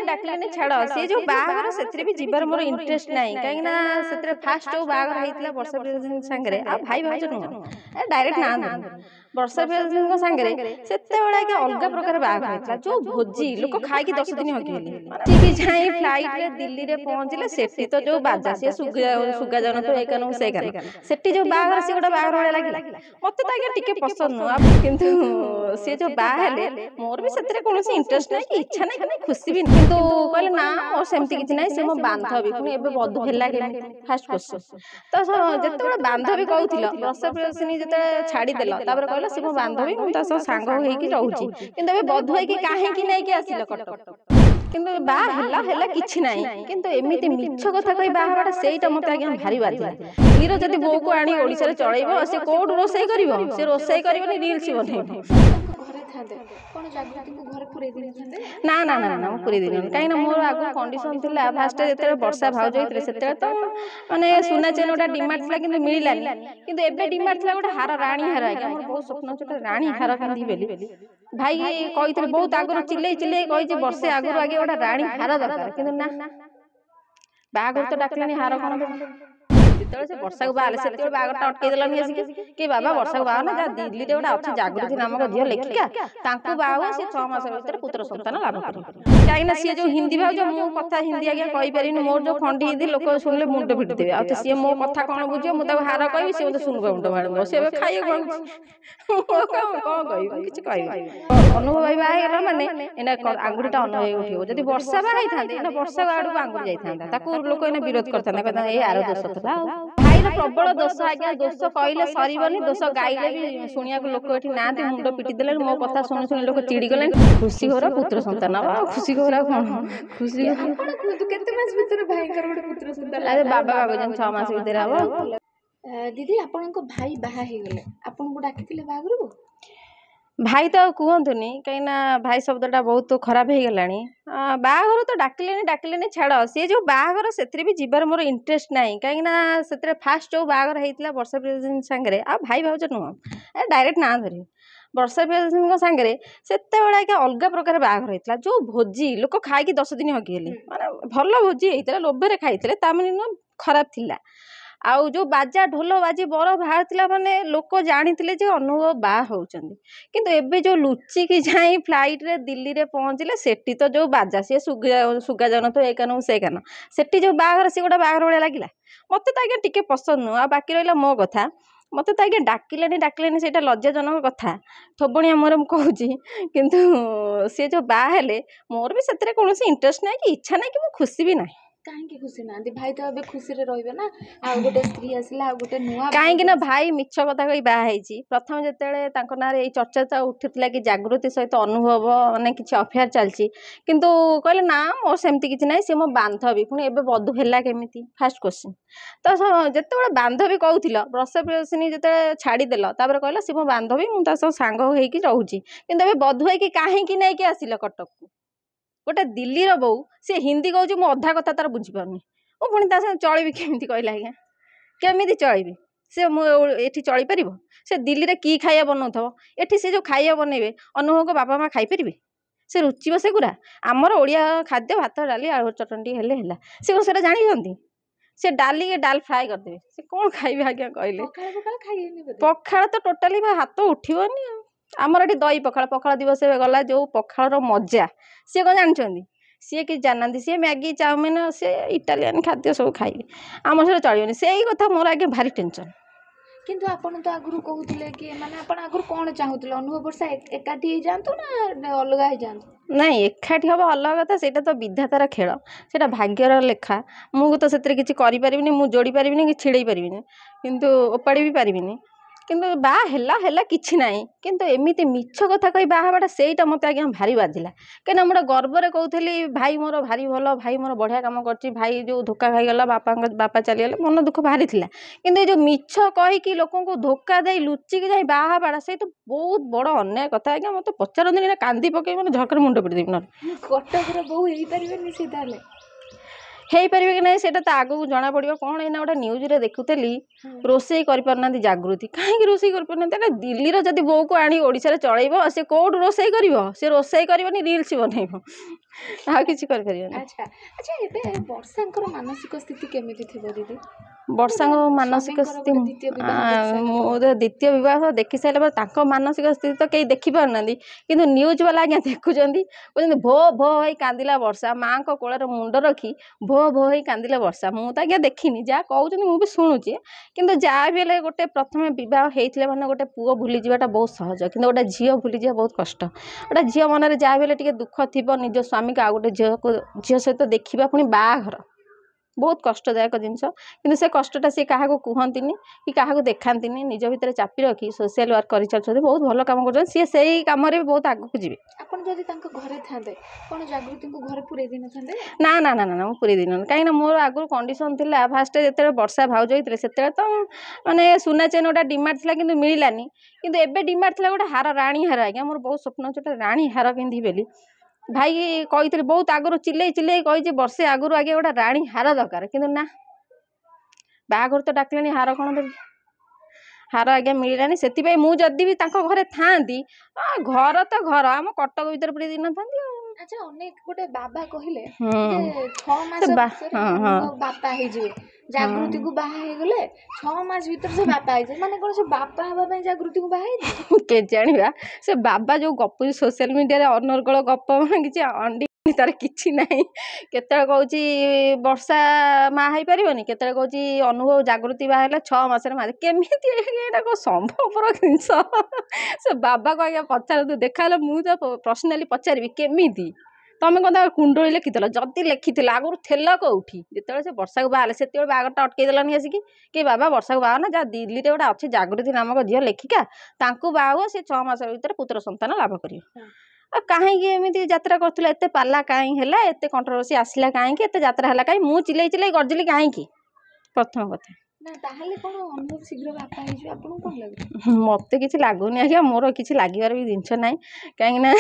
डाकिले छाड़ सी जो बाहर से भी जीवार मोर इंटरेस्ट नहीं कहीं फास्ट जो बाहर होता वर्षा प्रियदर्शनी सांगे भाई भाज नुह डायरेक्ट ना वर्षा प्रियदर्शनी सांगे से अलग प्रकार बाहर होता जो भोजी लोक खाई 10 दिन हगिले जाए फ्लाइट रे दिल्ली रे पहुंचले सेठी तो जो बाजा सी सुगा जान तो एक से सेठी जो बाहर सी गोटे बाहर भाई लगे मत तो आगे टिके पसंद नुह किंतु सी जो बाहर मोर भी से कौन इंटरेस्ट ना कि इच्छा ना कि खुशी भी नहीं किंतु कहले ना मोर सेमती किछि नाही से मो बांधवी पुनी एबे बधु हेला के फास्ट क्वेश्चन तो जते बांधवी कहउथिलो वर्षा प्रियदर्शनी जते छाड़ी देलो तापर कहलो से मो बांधवी मु ता सांग होई कि रहउची किंतु एबे बधु होई कि काहे कि नै कि आसिलो कटक किंतु बा हेला हेला किछि नाही किंतु एमिति मिछ कथा कहि बाहाबा सेईटा मते आज्ञा भारी बाधिला हीरो जदी बो को आनी ओडिसा रे चळैबो से कोड रोसई करिवो से रोसई करिवो रील्स बनेइबो ना ना ना ना पूरी दिन कहीं मोर आगु कंडीशन थिला फास्ट जेते वर्षा भाउज होइतले सेते तो माने सुना चेन ओटा डिमांड थिला किंतु मिलिलानी किंतु एबे डिमांड थिला ओटा हार रानी हार आगे मोर बहुत स्वप्न छोटा रानी हार कांदी बेली भाई कहितले बहुत आगु चिल्ले चिल्ले कहि जे वर्षे आगु आगे ओटा रानी हार दरकार किंतु ना बागर तो डाकलानी हार कोन जिते से वर्षा को बाहर से बागरटा अटकई देलानी आसिक कि बाबा वर्षा को बाहर ना जा दिल्ली रे गोटे अच्छी जागृति नामक झील लेखिका तांकू बाहु से 6 मास भीतर पुत्र संतान लाभ कर कहीं सी जो हिंदी भाव जो मो कथा हिंदी आगे कहि परिनी मोर जो खंडी हिंदी लोक सुनले मुंड फिट देबे आ सी मो कथा कोन बुझियो मु ताको हार कहबी सी मते सुनबे मुंड मारबो से खाइए कोन कोन कहबी किछ कहबी अनुभव भाई बाहे गेला माने एना आंगुरीटा अनुभव उठियो जदी वर्षा बाहे थांदे एना वर्षा आडू आंगुरी जाई थांदा ताको लोक एना विरोध करथांदा कहता ए आरो दोष था भाई प्रबल दोष आज्ञा दोष कहले सरीबनी दोष गाइले भी सुनिया को लोक एठी नांती मुंड पिटी देले मो कथा सुनि सुनि लोक चिड़ी गले खुशी घर पुत्र संतान खुशी घर कोन खुशी तू केते मास भीतर भाई कर गोटे पुत्र संतान अरे बाबा बाबा जन 6 मास भीतर आबो दीदी आपन को भाई बाहा हे गेले आपन को डाकिथिले बागरु भाई तो कहतुनि कहीं भाई शब्दटा बहुत खराब हो गलानी बाहर तो डाकिले छाड़ सी जो बाहर से भी जीवार मोर इंटरेस्ट नहीं कहीं फास्ट जो बाहर होता वर्षा प्रियदर्शनी सांगे भाई भाज नुह डायरेक्ट ना धर वर्षा प्रियदर्शनी सांगे से अलग प्रकार बाहर होता जो भोजी लोक खाई 10 दिन हगिले माने भल भोजी होता लोभे खाई तामें खराब थिला आउ जो बाजा ढोल बाजी बर बाहर माने लोक जानी जे अनुभव बा होउचंदी किंतु एबे जो लुचिकी जाए फ्लाइट रे दिल्ली रे पहुंचले सेठी तो जो बाजा सी सुगा जान तो एकान से कान सेठी जो बाहर सी गोटे बाहर भाई लगे मत तो आगे टिके पसंद नुह बाकी रहा मो कथा मत तो आगे डाकिले से लज्जाजनक कथा थोबणिया मोर मुझे किंतु सी जो बाहेले मोर भी से कौन इंटरेस्ट ना कि इच्छा ना कि खुशी भी ना कहीं खुशी ना भाई तो अबे खुशी रे रहिबे ना आ गोटे स्त्री आसला आ गोटे नुआ कहीं ना भाई मिछ कथा कही बाहा होइछि प्रथम जेतेले तांको नारे ए चर्चा उठितला कि जागृति सहित अनुभव माने किछि अफेयर चलछि किंतु कहले ना मोर सेमती किछि नै से मो बांधवी पुनी एबे बधु हेला केमिति फर्स्ट क्वेश्चन तो जेतेबेले बांधवी कहउथिलो वर्षा प्रियदर्शनी जेते छाड़ी देलो तापर कहला से मो बांधवी मु ता सांग होई कि रहउछि किंतु एबे बधु होई कि काहे कि नै कि आसिलो कटक गोटे दिल्ली रो बो से हिंदी कहूँ मु अधा कथा तार बुझी पारनी ओ पुणी ता संग चलबी केमिति कहला आज्ञा केमिति चलबी से एठी चली पारिबो से दिल्ली रे की खाइया बनाउथबो एठी से जो खाइया बनेबे अनुभव को बापा माँ खाई परिबे से रुचिबो से गुरा आमर ओडिया खाद्य भात डाली आलू चटणी हेले हेला से सेटा जानी से डाली डाल फ्राए कर देबे से कोन खाइबे आज्ञा कहले पखाळ तो टोटली हाथ उठिबोनी आमर एठी दही पखाळ दिवस गला जो पखाळर मजा सी कौन जानते सी कि जानते सी मैगी चाउमिन से इटालियन खाद्य सब खाइबे आम सब चलनी से कथा मोर आगे भारी टेंशन किंतु आपण तो आगुरु कहउतिले कि माने आपण आगुरु कोन चाहूतिले अनुभव वर्षा एकाठी हे जानतो ना अलग हे जानतो नहीं एकाठी हम अलग कथा सेटा तो विधातार खेल सेटा भाग्यर लेखा मु तो से किसी करि परिबिनी मु जोड़ी परिबिनी कि छिड़ई परिबिनी किंतु ओपाड़ी भी परिबिनी किंतु बा हेला हेला किछि नाही किंतु एमिति मिछ कथा कहि बाहाबाटा सेईटा मते आज्ञा भारी बाधिला केना मोर गर्वरे कहउथली भाई मोर भारी भलो भाई मोर बढ़िया काम करछि भाई जो धोखा खाई गला बापा चली गले मन दुख भारी थिला किंतु ए जो मिछ कहि कि लोकन को धोखा देई लुचि कि जाई बाहाबाटा से तो बहुत बड़ अन्याय कथा आज्ञा मते पचारंदिनी कांदी पके मन झकर मुंड पिट देबी न कटक रे बहु हेई परिबेनी से ताले ହେଇପାରିବେ କି ନାହିଁ ସେଇଟା ତ ଆଗକୁ ଜଣା ପଡ଼ିବ। କ'ଣ ଏଇନା ଗୋଟେ ନ୍ୟୁଜ୍ରେ ଦେଖୁଥିଲି ରୋଷେଇ କରିପାରୁନାହାନ୍ତି ଜାଗୃତି। କାହିଁକି ରୋଷେଇ କରିପାରୁନାହାନ୍ତି? ଏଟା ଦିଲ୍ଲୀର ଯଦି ବୋଉକୁ ଆଣି ଓଡ଼ିଶାରେ ଚଳେଇବ ସେ କୋଉଠୁ ରୋଷେଇ କରିବ? ସେ ରୋଷେଇ କରିବନି ରିଲ୍ସ ବନେଇବ, ଆଉ କିଛି କରିପାରିବନି। ଆଚ୍ଛା ଆଚ୍ଛା, ଏବେ ବର୍ଷାଙ୍କର ମାନସିକ ସ୍ଥିତି କେମିତି ଥିବ ଦିଦି? ବର୍ଷାଙ୍କ ମାନସିକ ସ୍ୱାମୀଙ୍କର ସ୍ଥିତି ଗୋଟେ ଦ୍ୱିତୀୟ ବିବାହ ଦେଖିସାରିଲା ମୁଁ ପରେ। ତ ଦ୍ୱିତୀୟ ବିବାହ ଦେଖି ସାରିଲା ପରେ ତାଙ୍କ ମାନସିକ ସ୍ଥିତି ତ କେହି ଦେଖିପାରୁନାହାନ୍ତି, କିନ୍ତୁ ନ୍ୟୁଜ୍ ବାଲା ଆଜ୍ଞା ଦେଖୁଛନ୍ତି, କହୁଛନ୍ତି ଭୋ ଭୋ ହେଇ କାନ୍ଦିଲା ବର୍ଷା, ମାଆଙ୍କ କୋଳରେ ମୁଣ୍ଡ ରଖି ଭୋ ଭୋ ହେଇ କାନ୍ଦିଲା ବର୍ଷା। ମୁଁ ତ ଆଜ୍ଞା ଦେଖିନି, ଯାହା କହୁଛନ୍ତି ମୁଁ ବି ଶୁଣୁଛି, କିନ୍ତୁ ଯାହା ବି ହେଲେ ଗୋଟେ ପ୍ରଥମେ ବିବାହ ହେଇଥିଲେ ମାନେ ଗୋଟେ ପୁଅ ଭୁଲିଯିବାଟା ବହୁତ ସହଜ, କିନ୍ତୁ ଗୋଟେ ଝିଅ ଭୁଲିଯିବା ବହୁତ କଷ୍ଟ। ଗୋଟେ ଝିଅ ମନରେ ଯାହା ବି ହେଲେ ଟିକେ ଦୁଃଖ ଥିବ, ନିଜ ସ୍ୱାମୀକୁ ଆଉ ଗୋଟେ ଝିଅ ସହିତ ଦେଖିବା, ପୁଣି ବାହାଘର, ବହୁତ କଷ୍ଟଦାୟକ ଜିନିଷ। କିନ୍ତୁ ସେ କଷ୍ଟଟା ସିଏ କାହାକୁ କୁହନ୍ତିନି କି କାହାକୁ ଦେଖାନ୍ତିନି, ନିଜ ଭିତରେ ଚାପି ରଖି ସୋସିଆଲ ୱାର୍କ କରିଚାଲୁଛନ୍ତି, ବହୁତ ଭଲ କାମ କରୁଛନ୍ତି। ସିଏ ସେଇ କାମରେ ବି ବହୁତ ଆଗକୁ ଯିବେ। ଆପଣ ଯଦି ତାଙ୍କ ଘରେ ଥାନ୍ତେ କ'ଣ ଜାଗୃତିଙ୍କୁ ଘରେ ପୁରେଇ ଦେଇନଥାନ୍ତେ? ନା ନା ନା ନା ମୁଁ ପୁରେଇ ଦେଇନଥାନ୍ତି। କାହିଁକିନା ମୋର ଆଗରୁ କଣ୍ଡିସନ୍ ଥିଲା, ଫାଷ୍ଟ ଯେତେବେଳେ ବର୍ଷା ଭାଉଜ ହେଇଥିଲେ ସେତେବେଳେ ତ ମାନେ ସୁନା ଚେନ୍ ଗୋଟେ ଡିମାଣ୍ଡ ଥିଲା କିନ୍ତୁ ମିଳିଲାନି। କିନ୍ତୁ ଏବେ ଡିମାଣ୍ଡ ଥିଲା ଗୋଟେ ହାର, ରାଣୀ ହାର। ଆଜ୍ଞା ମୋର ବହୁତ ସ୍ୱପ୍ନ ଅଛି ଗୋଟେ ରାଣୀ ହାର ପିନ୍ଧିବି ବୋଲି। ଭାଇ କହିଥିଲି ବହୁତ ଆଗରୁ, ଚିଲେଇ ଚିଲେଇ କହିଛି ବର୍ଷେ ଆଗରୁ ଆଜ୍ଞା ଗୋଟେ ରାଣୀ ହାର ଦରକାର, କିନ୍ତୁ ନା, ବାହାଘର ତ ଡାକିଲେଣି ହାର କ'ଣ ଦେବି? ହାର ଆଜ୍ଞା ମିଳିଲାନି। ସେଥିପାଇଁ ମୁଁ ଯଦି ବି ତାଙ୍କ ଘରେ ଥାଆନ୍ତି, ଘର ତ ଘର, ଆମ କଟକ ଭିତରେ ପୁରେଇ ଦେଇନଥାନ୍ତି ଆଉ। ଆଚ୍ଛା, ଅନେକ ଗୋଟେ ବାବା କହିଲେ ଯେ 6 ମାସ ସେ ଭିତରେ ଅନୁଭବ ବାପା ହେଇଯିବେ। ଜାଗୃତିକୁ ବାହା ହେଇଗଲେ 6 ମାସ ଭିତରେ ସେ ବାପା ହେଇଯିବେ। ମାନେ କ'ଣ ସେ ବାପା ହେବା ପାଇଁ ଜାଗୃତିକୁ ବାହା ହେଇଛି? କେ ଜାଣିବା ସେ ବାବା ଯୋଉ ଗପୁଛି ସୋସିଆଲ ମିଡ଼ିଆରେ, ଅନର୍ଗଳ ଗପ, କିଛି ଅଣ୍ଡି ତାର କିଛି ନାହିଁ। କେତେବେଳେ କହୁଛି ବର୍ଷା ମା ହେଇପାରିବନି, କେତେବେଳେ କହୁଛି ଅନୁଭବ ଜାଗୃତି ବାହା ହେଲେ 6 ମାସରେ ମା। କେମିତି ଏଇଟା କ'ଣ ସମ୍ଭବପର ଜିନିଷ? ସେ ବାବାକୁ ଆଜ୍ଞା ପଚାରନ୍ତୁ, ଦେଖାହେଲେ ମୁଁ ତ ପର୍ସନାଲି ପଚାରିବି କେମିତି ତମେ କ'ଣ ତାଙ୍କ କୁଣ୍ଡଳି ଲେଖିଥିଲ? ଯଦି ଲେଖିଥିଲ ଆଗରୁ ଥେଲ କୋଉଠି? ଯେତେବେଳେ ସେ ବର୍ଷାକୁ ବାହା ହେଲେ ସେତେବେଳେ ବାହାଘରଟା ଅଟକେଇ ଦେଲନି ଆସିକି, କି ବାବା ବର୍ଷାକୁ ବାହା ନା, ଯାହା ଦିଲ୍ଲୀରେ ଗୋଟେ ଅଛି ଜାଗୃତି ନାମକ ଝିଅ ଲେଖିକା, ତାଙ୍କୁ ବାହା ହୁଅ, ସେ 6 ମାସ ଭିତରେ ପୁତ୍ର ସନ୍ତାନ ଲାଭ କରିବ। ଆଉ କାହିଁକି ଏମିତି ଯାତ୍ରା କରୁଥିଲା? ଏତେ ପାଲା କାହିଁ ହେଲା? ଏତେ କଣ୍ଟ୍ରୋଭର୍ସି ଆସିଲା କାହିଁକି? ଏତେ ଯାତ୍ରା ହେଲା କାହିଁ? ମୁଁ ଚିଲେଇ ଚିଲେଇ ଗର୍ଜିଲି କାହିଁକି? ପ୍ରଥମ କଥା ନା, ତାହେଲେ କ'ଣ ଅନୁଭବ ଶୀଘ୍ର ବାପା ହେଇଯିବେ? ଆପଣଙ୍କୁ କ'ଣ ଲାଗୁଛି? ମତେ କିଛି ଲାଗୁନି ଆଜ୍ଞା, ମୋର କିଛି ଲାଗିବାର ବି ଜିନିଷ ନାହିଁ। କାହିଁକିନା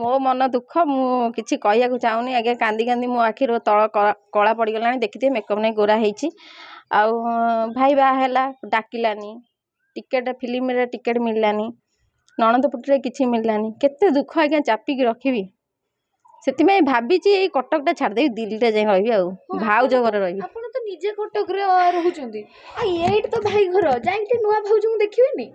ମୋ ମନ ଦୁଃଖ, ମୁଁ କିଛି କହିବାକୁ ଚାହୁଁନି ଆଜ୍ଞା। କାନ୍ଦି କାନ୍ଦି ମୋ ଆଖିରୁ ତଳ କଳା ପଡ଼ିଗଲାଣି। ଦେଖିଥିବେ ମେକଅପ୍ ନେଇ ଗୋରା ହେଇଛି। ଆଉ ଭାଇ ବାହା ହେଲା, ଡାକିଲାନି, ଟିକେଟ୍ ଫିଲ୍ମରେ ଟିକେଟ୍ ମିଳିଲାନି, ନଣନ୍ଦ ପୁଟରେ କିଛି ମିଳିଲାନି। କେତେ ଦୁଃଖ ଆଜ୍ଞା ଚାପିକି ରଖିବି। ସେଥିପାଇଁ ଭାବିଛି ଏଇ କଟକଟା ଛାଡ଼ିଦେବି, ଦିଲ୍ଲୀରେ ଯାଇ ରହିବି, ଆଉ ଭାଉଜ ଘରେ ରହିବି। ଆପଣ ତ ନିଜେ କଟକରେ ରହୁଛନ୍ତି, ଆଉ ଏଇଠି ତ ଭାଇ ଘର, ଯାଇକି ନୂଆ ଭାଉଜଙ୍କୁ ଦେଖିବେନି?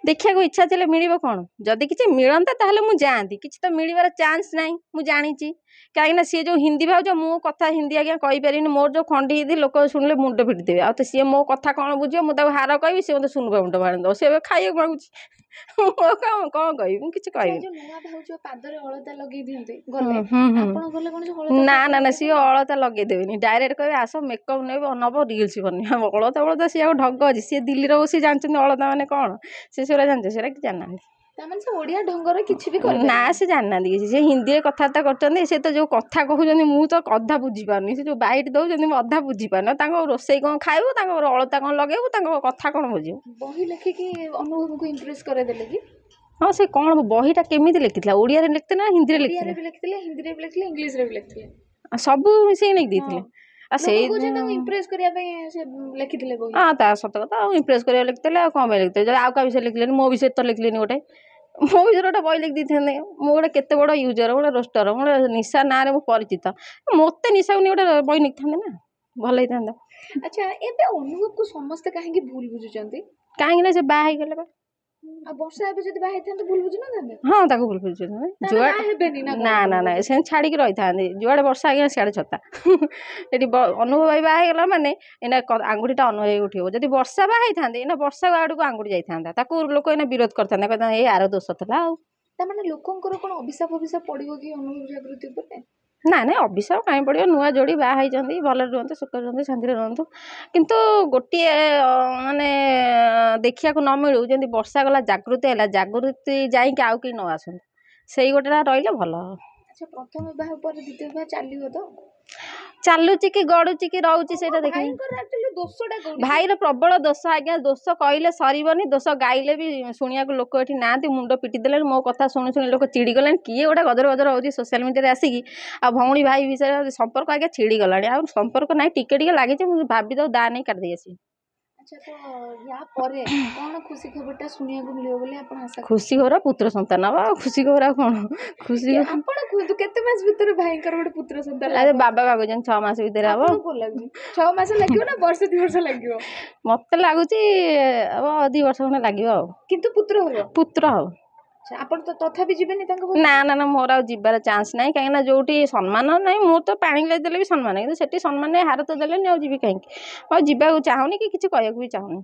ଦେଖିବାକୁ ଇଚ୍ଛା ଥିଲେ ମିଳିବ କ'ଣ? ଯଦି କିଛି ମିଳନ୍ତା ତାହେଲେ ମୁଁ ଯାଆନ୍ତି। କିଛି ତ ମିଳିବାର ଚାନ୍ସ ନାହିଁ, ମୁଁ ଜାଣିଛି। କାହିଁକିନା ସିଏ ଯେଉଁ ହିନ୍ଦୀ ଭାଉଜ, ମୁଁ କଥା ହିନ୍ଦୀ ଆଜ୍ଞା କହିପାରିବିନି। ମୋର ଯେଉଁ ଖଣ୍ଡି ହିନ୍ଦୀ, ଲୋକ ଶୁଣିଲେ ମୁଣ୍ଡ ପିଟିଦେବେ। ଆଉ ତ ସିଏ ମୋ କଥା କ'ଣ ବୁଝିବ? ମୁଁ ତାକୁ ହାର କହିବି, ସିଏ ମୋତେ ସୁନୁବା ମୁଣ୍ଡ ଭାଣିଦେବ। ସେ ଏବେ ଖାଇବାକୁ ମାଗୁଛି, ମୁଁ କ'ଣ କହିବି? ମୁଁ କିଛି କହିବି। ଯୋଉ ନୂଆ ଭାଉଜ ପାଦରେ ଅଳତା ଲଗେଇ ଦିଅନ୍ତି ଗଲେ, ଆପଣ ଗଲେ କ'ଣ ସେ ଅଳତା ନା ନା ନା, ଲଗେଇ ସିଏ ଅଳତା ଲଗେଇଦେବେନି। ଡାଇରେକ୍ଟ କହିବେ ଆସ ମେକଅପ୍ ନବ ରିଲ୍ସ ବନେଇବ। ଅଳତା ସିଏ ଆଉ ଢଙ୍ଗ ଅଛି? ସିଏ ଦିଲ୍ଲୀର ବସି ଜାଣିଛନ୍ତି ଅଳତା ମାନେ କ'ଣ? ସେ ସେଗୁଡ଼ା ଜାଣିଛନ୍ତି? ସେଟା କିଛି ଜାଣିନାହାନ୍ତି। ତାମାନେ ସେ ଓଡ଼ିଆ ଢଙ୍ଗରେ କିଛି ବି ନା, କରିପାରିବେ? ସେ ଜାଣିନାହାନ୍ତି କିଛି। ସେ ହିନ୍ଦୀରେ କଥାବାର୍ତ୍ତା କରୁଛନ୍ତି। ସେ ତ ଯୋଉ କଥା କହୁଛନ୍ତି ମୁଁ ତ ଅଧା ବୁଝିପାରୁନି। ସେ ଯୋଉ ବାଇଟ୍ ଦଉଛନ୍ତି ମୁଁ ଅଧା ବୁଝିପାରୁନି। ତାଙ୍କ ରୋଷେଇ କ'ଣ ଖାଇବୁ, ତାଙ୍କ ଅଳତା କ'ଣ ଲଗେଇବୁ, ତାଙ୍କ କଥା କ'ଣ ବୁଝିବୁ? ବହି ଲେଖିକି ଅନୁଭବକୁ ଇମ୍ପ୍ରେସ୍ କରେଇଦେଲେ କି? ହଁ, ସେ କ'ଣ ବହିଟା କେମିତି ଲେଖିଥିଲା? ଓଡ଼ିଆରେ ଲେଖିଥିଲେ ନା ହିନ୍ଦୀରେ ଲେଖିଥିଲେ? ଓଡ଼ିଆରେ ବି ଲେଖିଥିଲେ, ହିନ୍ଦୀରେ ବି ଲେଖିଥିଲେ, ଇଂଲିଶରେ ବି ଲେଖିଥିଲେ। ସବୁ ମିଶେଇ ନେଇକି ଦେଇଥିଲେ। ଆଉ ସେଇ ତାଙ୍କୁ ଇମ୍ପ୍ରେସ୍ କରିବା ପାଇଁ ସେ ଲେଖିଥିଲେ ବହି। ହଁ, ତା ସତ କଥା। ଆଉ ଇମ୍ପ୍ରେସ୍ କରିବାକୁ ଲେଖିଥିଲେ, ଆଉ କ'ଣ ପାଇଁ ଲେଖିଥିଲେ? ଯଦି ଆଉ କାହା ବିଷୟରେ ଲେଖିଲେନି, ମୋ ବିଷୟରେ ତ ଲେଖିଲେନି ଗୋଟେ। ମୋ ବିଷୟରେ ଗୋଟେ ବହି ଲେଖି ଦେଇଥାନ୍ତେ। ମୁଁ ଗୋଟେ କେତେ ବଡ଼ ୟୁଜର, ଗୋଟେ ରୋଷ୍ଟର, ଗୋଟେ ନିଶା ନାଁରେ ମୁଁ ପରିଚିତ। ମୋତେ ନିଶାକୁ ନେଇ ଗୋଟେ ବହି ଲେଖିଥାନ୍ତେ ନା, ଭଲ ହେଇଥାନ୍ତା। ଆଚ୍ଛା, ଏବେ ଅନୁଭବକୁ ସମସ୍ତେ କାହିଁକି ଭୁଲ ବୁଝୁଛନ୍ତି? କାହିଁକି ନା ସେ ବାହା ହେଇଗଲେ ବା। ଆଉ ବର୍ଷା ଏବେ ଯଦି ବାହା ହେଇଥାନ୍ତେ ଭୁଲ ବୁଝୁନଥାନ୍ତେ? ହଁ, ତାକୁ ଭୁଲ ବୁଝୁଛନ୍ତି। ବାହା ହେବେନି ନା ନା ନା ନା, ସେମିତି ଛାଡ଼ିକି ରହିଥାନ୍ତି। ଯୁଆଡ଼େ ବର୍ଷା ଆଜ୍ଞା ସିଆଡ଼େ ଛତା। ଏଠି ଅନୁଭବ ଭାଇ ବାହା ହେଇଗଲା ମାନେ ଏଇନା ଆଙ୍ଗୁଠିଟା ଅନୁଭବ ଭାଇ ଉଠିବ। ଯଦି ବର୍ଷା ବାହା ହେଇଥାନ୍ତେ ଏଇନା ବର୍ଷା ଆଡ଼କୁ ଆଙ୍ଗୁଠି ଯାଇଥାନ୍ତା। ତାକୁ ଲୋକ ଏଇନା ବିରୋଧ କରିଥାନ୍ତେ, କହିଥାନ୍ତେ ଏଇ ଆର ଦୋଷ ଥିଲା। ଆଉ ତାମାନେ ଲୋକଙ୍କର କ'ଣ ଅଭିଶାପ ପଡ଼ିବ କି ଅନୁଭବ ଜାଗୃତି ଉପରେ? ନା ନାଇଁ, ଅଭିଶାପ କାହିଁ ପଡ଼ିବ? ନୂଆ ଯୋଡ଼ି ବାହା ହେଇଛନ୍ତି, ଭଲରେ ରୁହନ୍ତୁ, ସୁଖରେ ରୁହନ୍ତୁ, ଶାନ୍ତିରେ ରୁହନ୍ତୁ। କିନ୍ତୁ ଗୋଟିଏ ମାନେ ଦେଖିବାକୁ ନ ମିଳୁ, ଯେମିତି ବର୍ଷା ଗଲା ଜାଗୃତି ହେଲା, ଜାଗୃତି ଯାଇକି ଆଉ କେହି ନ ଆସନ୍ତୁ, ସେଇ ଗୋଟେଟା ରହିଲେ ଭଲ। ଆଚ୍ଛା ପ୍ରଥମ ବିବାହ ପରେ ଦ୍ୱିତୀୟ ବିବାହ ଚାଲିବ ତ? ଚାଲୁଛି କି ଗଡୁଛି କି ରହୁଛି ସେଇଟା ଦେଖି ଭାଇଙ୍କର ଆକ୍ଚୁଆଲି ଦୋଷଟା କୋଉଠି? ଭାଇର ପ୍ରବଳ ଦୋଷ ଆଜ୍ଞା। ଦୋଷ କହିଲେ ସରିବନି, ଦୋଷ ଗାଇଲେ ବି ଶୁଣିବାକୁ ଲୋକ ଏଠି ନାହାନ୍ତି। ମୁଣ୍ଡ ପିଟି ଦେଲେଣି, ମୋ କଥା ଶୁଣି ଶୁଣି ଲୋକ ଚିଡ଼ି ଗଲେଣି। କିଏ ଗୋଟେ ଗଦର ଗଦର ହେଉଛି ସୋସିଆଲ ମିଡ଼ିଆରେ ଆସିକି। ଆଉ ଭଉଣୀ ଭାଇ ବିଷୟରେ ସମ୍ପର୍କ ଆଜ୍ଞା ଛିଡ଼ି ଗଲାଣି। ଆଉ ସମ୍ପର୍କ ନାହିଁ, ଟିକେ ଟିକେ ଲାଗିଛି। ମୁଁ ଭାବି ଦଉ ଦା ନେଇ କାଟିଦେଇ ଆସିବି। ଆଚ୍ଛା ତ ୟା ପରେ କଣ ଖୁସି ଖବରଟା ଶୁଣିବାକୁ ମିଳିବ ବୋଲି ଆପଣ ଆଶା କରୁଛନ୍ତି? ଖୁସି ଖବର ପୁତ୍ର ସନ୍ତାନ ହବ। ଆଉ ଖୁସି ଖବର ଆଉ କଣ? ଖୁସି ଆପଣ କୁହନ୍ତୁ କେତେ ମାସ ଭିତରେ ଭାଇଙ୍କର ଗୋଟେ ପୁତ୍ର ସନ୍ତାନ ଆରେ ଲାଭ? ବାବା ଭାବୁଛନ୍ତି 6 ମାସ ଭିତରେ ହବ। ଆପଣଙ୍କୁ କଣ ଲାଗୁଛି 6 ମାସ ଲାଗିବ ନା ବର୍ଷେ 2 ବର୍ଷ ଲାଗିବ? ମତେ ଲାଗୁଛି ହବ 2 ବର୍ଷ ଖଣ୍ଡେ ଲାଗିବ ଆଉ। କିନ୍ତୁ ପୁତ୍ର ହବ? ପୁତ୍ର ହବ। ଆଚ୍ଛା ଆପଣ ତ ତଥାପି ଯିବେନି ତାଙ୍କ ନା ପାଖକୁ? ନା ନା ମୋର ଆଉ ଯିବାର ଚାନ୍ସ ନାହିଁ। କାହିଁକିନା ଯୋଉଠି ସମ୍ମାନ ନାହିଁ, ମୁଁ ତ ପାଣି ଗ୍ଲାସ ଦେଲେ ବି ସମ୍ମାନ, କିନ୍ତୁ ସେଠି ସମ୍ମାନ ନାହିଁ, ହାର ତ ଦେଲେନି, ଆଉ ଯିବି କାହିଁକି? ଆଉ ଯିବାକୁ ଚାହୁଁନି କି କିଛି କହିବାକୁ ବି ଚାହୁଁନି।